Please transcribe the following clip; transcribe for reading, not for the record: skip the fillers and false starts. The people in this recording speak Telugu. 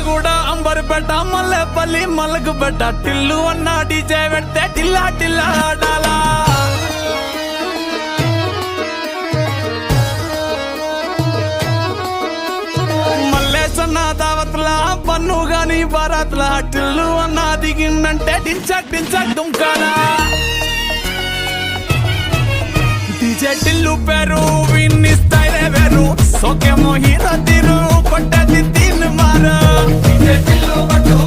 కూడా అంబర్పేట మల్లెపల్లి మల్లకుపేట టిల్లు అన్న డీజే పెడితే టిల్లా టిల్లా ఆడాలా మల్లేసన్న దావత్లా పన్ను గాని బారాత్లా టిల్లు అన్న దిగిందంటే డించక్ డించక్ దుంకాలా డీజే టిల్లు పేరు విన్ని స్టైలే వేరు సోకేమో హీరో తీరు కొట్టది తీన్ మారు డీజే టిల్లు పట్టు